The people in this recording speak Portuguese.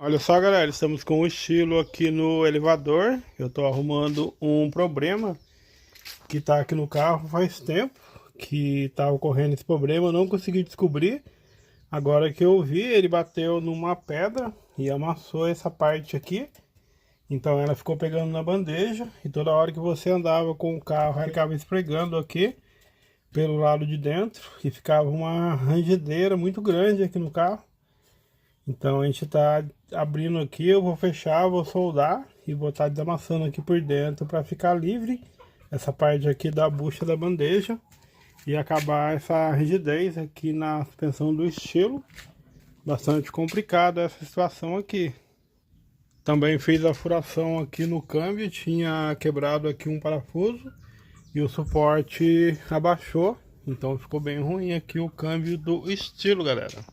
Olha só, galera, estamos com o estilo aqui no elevador. Eu tô arrumando um problema que tá aqui no carro faz tempo que tá ocorrendo esse problema. Eu não consegui descobrir. Agora que eu vi, ele bateu numa pedra e amassou essa parte aqui. Então ela ficou pegando na bandeja e toda hora que você andava com o carro, ela ficava esfregando aqui pelo lado de dentro e ficava uma rangedeira muito grande aqui no carro. Então a gente tá abrindo aqui, eu vou fechar, vou soldar e vou estar desamassando aqui por dentro para ficar livre essa parte aqui da bucha da bandeja e acabar essa rigidez aqui na suspensão do estilo. Bastante complicada essa situação aqui. Também fiz a furação aqui no câmbio, tinha quebrado aqui um parafuso e o suporte abaixou, então ficou bem ruim aqui o câmbio do estilo, galera.